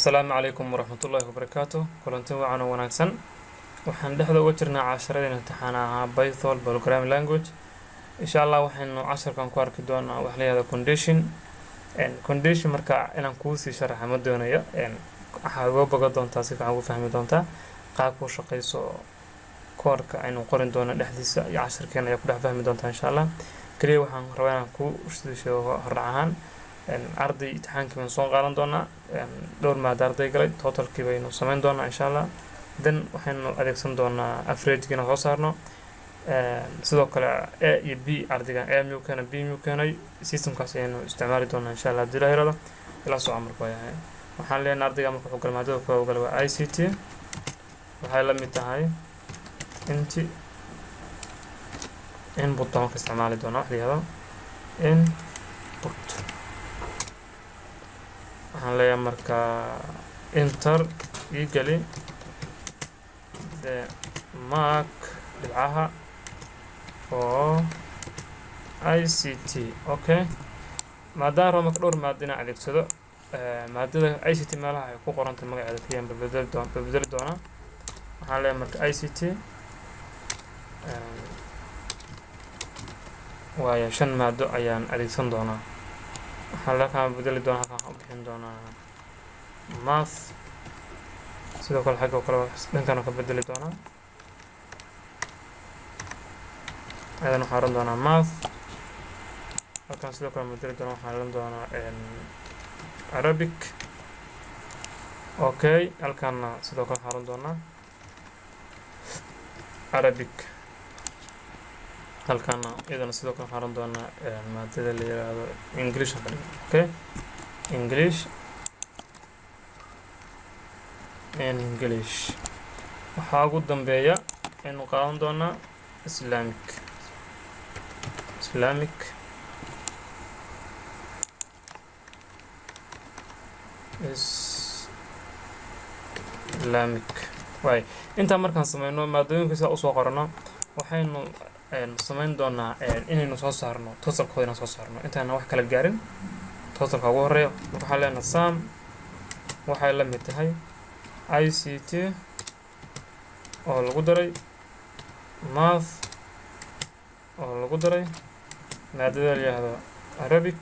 السلام عليكم ورحمة الله وبركاته. كلنتي وعنا وناكسن waxaan dhexda uga jirnaa casharadeen imtixaanaha Python programming language insha Allah waxaanu casharkan ku arki doonaa wax la yiraahdo condition marka inaan ku sii sharaxo ma doonayo waxa uga baga doontaa si fiican ugu fahmi doontaa qaabka uu shaqeyso koorka aynu qorin doono dhexdiisa iyo casharkeena ayaa ku dhex fahmi doontaa insha Allah kaliya waxaan rabaa inaan ku sheego hordhacan arday imtixaankii baan soo qaadan doonaa dhowr maada arday galay totalkii baynu samayn doonaa insha Allah then waxaanu adeegsan doonaa average-gina soo saarno sidoo kale A iyo B ardaygan A mu kana B mu kana systemkaas aynu isticmaali doonaa insha Allah hadii la yiraahdo ila soo amarku yahay waxaan leenahay ardayga marka uu galmaadada ku gal waa ICT waxay la mid tahay input baan ka isticmaali doonaa wax la yiraahdo input waxaan leeyahay marka enter equally the mark dhibcaha for ICT okay maadaama marka dhowr maadina adeegsado maadada ICT meelaha ay ku qoran tahay magaceeda kaliya bedeli doona waxaan leeyahay marka ICT waayo shan maado ayaan adeegsan doonaa waxaan la ka bedeli doonaa halkan u bixin doonaa math sidoo kale xagga kale dhankan ka bedeli doonaa ayaan waxaan doonaa math halkan sidoo kale bedeli doonaa waxaan doonaa Arabic okay halkan sidoo kale waxaan doonaa Arabic halkan iyadana sidoo kale waxaan doonaa maadada la yiraahdo English okay English waxaa ugu dambeeya aynu qaadan doonaa Islamic way inta markaan sameeyno maadooyinka sida u soo qorano waxaynu sameyn doonaa inaynu soo saarno totalkooda soo saarno intaana wax kala gaarin totalka ugu horeeyo waxaa leenahay sum waxay la mid tahay ICT oo lagu daray math oo lagu daray maadada la yiraahdo Arabic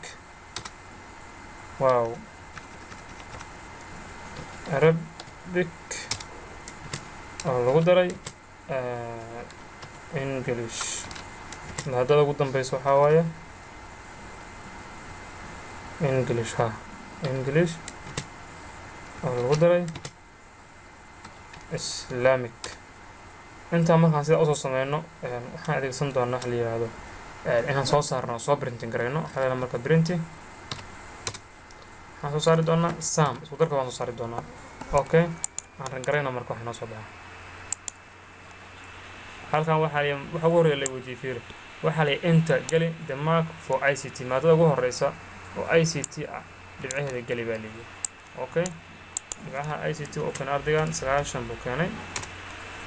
wow Arabic oo lagu daray English maadada ugu dambaysa waxa waaye English oo lagu daray Islamic inta markaan sida u soo sameeyno waxaan adeegsan doonaa wax la yiraahdo inaan soo saarno soo printing gareyno waxaa marka printing waxaan soo saari doonaa sum isku darka waan soo saari doonaa okay waxaan gareyno marka waxaan soo baxaa halkan waxa ugu horeeya la weydiiyay waxa la enter gali the mark for ICT maadada ugu horeysa oo ICT ah dhibcaheeda gali baa leeyahay okay dhibcaha ICT oo kan ardaygan 9 buu keenay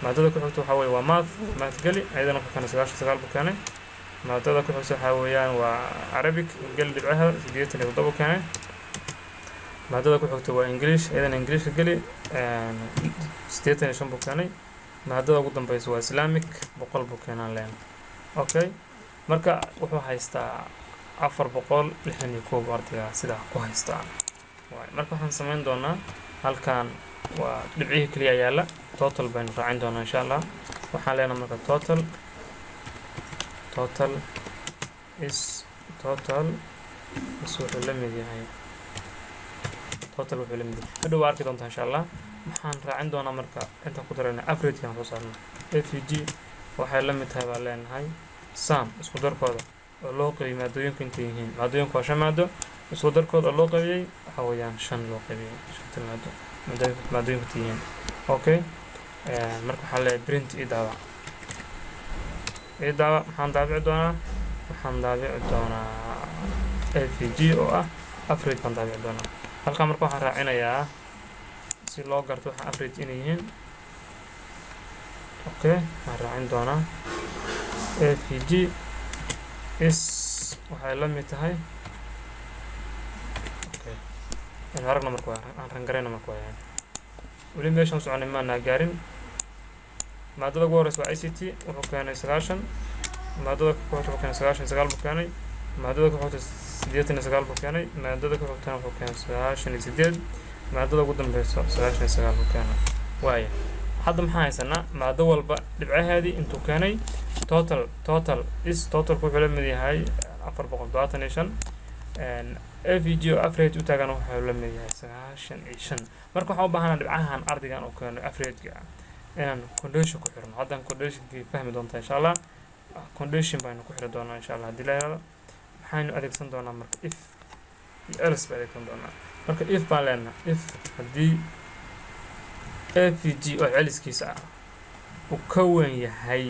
maadada ku xigta waxa weeye waa math gali ayadana ku keenay 9 buu keenay maadada ku xigta waxa weeyaan waa Arabic gali dhibcaha 87 buu keenay maadada ku xigta waa English ayadana English gali 85 buu keenay maadada ugu dambaysa waa Islamic 100 buu keenan leen okay marka wuxuu haystaa 461 ardayga sida ku haystaa marka waxaan sameyn doonaa halkan waa dhibcihi kaliya yaala total baan raacin doonaa insha Allah waxaan leenahay marka total wuxuu la mid yahay hadhow arki doontaa insha Allah waxaan raacin doonaa marka inta ku darayna average aan soo saarno FG waxay la mid tahay baa leenahay sum isku darkooda oo loo qeybiyay maadooyinka inta yihiin maadooyinka waa shan maado isku darkooda loo qeybiyay waxa weeyaan shan loo qeybiyay shan maado maadooyinka yihiin okay marka waxa la print idaawa waxaan daabici doonaa FG oo ah average baan daabici doonaa halka marka waxaan raacinayaa si loo garto waxa average inay yihiin okay waxaan raacin doonaa FG is waxay la mid tahay aynu aragna marka aan rangarayna marka waa weli meeshaan soconay maanaa gaarin. maadada ugu horeysa waa ICT wuxuu keenay 90, maadada ku xigta wuxuu keenay 99 buu keenay, maadada ku xigta 89 buu keenay, maadada ku xigtana wuxuu keenay 98, maadada ugu dambeysa 99 buu keenay. waayo hadda maxaa haysanaa maado walba dhibcaheedii intuu keenay total wuxuu la mid yahay 475 AVG oo average u taagan wuxuu la mid yahay 95. marka waxaan u baahanaa dhibcahan ardaygan oo keenay average inaan condition ku xirno. haddaan conditionkii fahmi doontaa insha allah. condition baynu ku xiri doonaa insha allah haddii la yiraahdo. waxaynu adeegsan doonaa marka if iyo else baan adeegsan doonaa. marka if baan leenahay if haddii AVG oo celiskiisa ah uu ka weyn yahay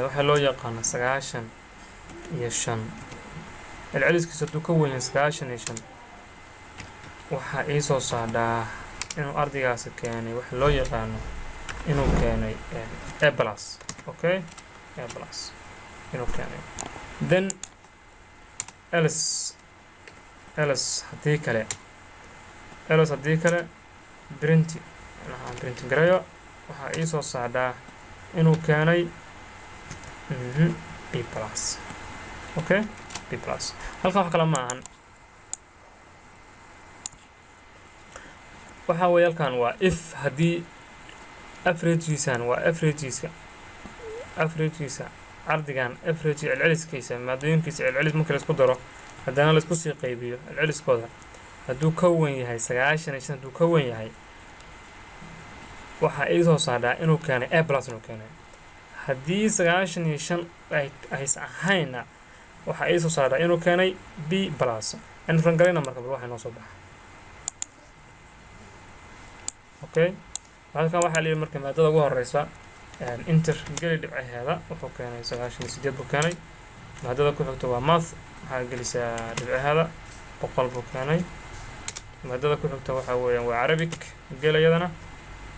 waxaa loo yaqaana 95. العليسكيس hadduu ka weyn yahay 95 waxaa ii soo saadhaa inuu ardaygaasi keenay waxa loo yaqaano inuu keenay A+. okay A+ inuu keenay. then else haddii kale printing gareeyo waxaa ii soo saadhaa inuu keenay B+. okay B+. halkan wax kale ma ahan. waxa weeye halkan waa if haddii averagegiisan waa averagegiisa ardigan average celceliskiisa maadooyinkiisa celcelis marka la isku daro haddana la isku sii qaybiyo celceliskooda hadduu ka weyn yahay 95 hadduu ka weyn yahay waxa ay soo saardaa inuu keenay A+ inuu keenay. haddii 95 aysan ahayna waxa ay soo saardaa inuu keenay B+. aan rangarayna marka waxa noo soo baxay. okay halkan waxaa la yiri marka maadada ugu horeysa inter geli dhibcaheeda wuxuu keenay 98 buu keenay. maadada ku xigta waa math waxaa gelisaa dhibcaheeda 100 buu keenay. maadada ku xigta waxa weeyaan waa Arabic gelayadana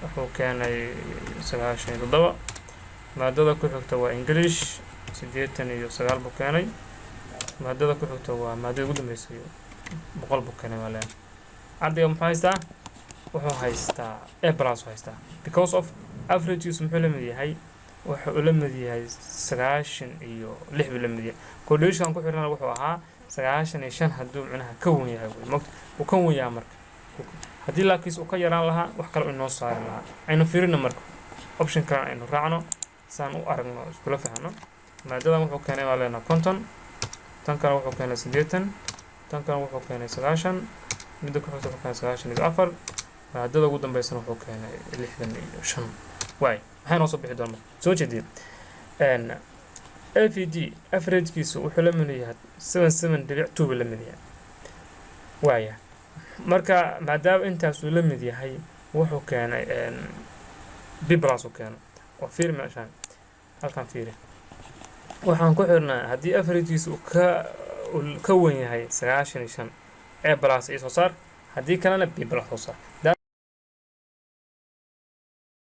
wuxuu keenay 97. maadada ku xigta waa English 89 buu keenay. maadada ku xigta waa maadada ugu dambeysay 100 buu keenay maaleen. ardayga muxuu haystaa wuxuu haystaa A+ haystaa because of averages muxuu la mid yahay wuxuu la mid yahay 96 buu la mid yahay. condition ku xirnaa wuxuu ahaa 95 hadduu macnaha ka weyn yahay uu ka weyn yahay marka haddii laakiin uu ka yaraan lahaa wax kale inoo saari lahaa. aynu fiirino marka option kale aynu raacno saan u aragno iskula fahno. maadadan wuxuu keenay waa leena 50, tan kale wuxuu keenay 80, tan kale wuxuu keenay 90, midda ku xigta wuxuu keenay 94, maadada ugu dambeysana wuxuu keenay 65. waay maxay noo soo bixi doonaa soo jeediyay AVG averagekiisu wuxuu la mid yahay 77.2 la mid yahay. waaya marka maadaama intaas uu la mid yahay wuxuu keenay B+ uu keenay. oo fiir meeshaan halkan fiiri waxaan ku xirnaa haddii averagekiisu ka weyn yahay 95 A+ soo saar haddii kalena B+ soo saar.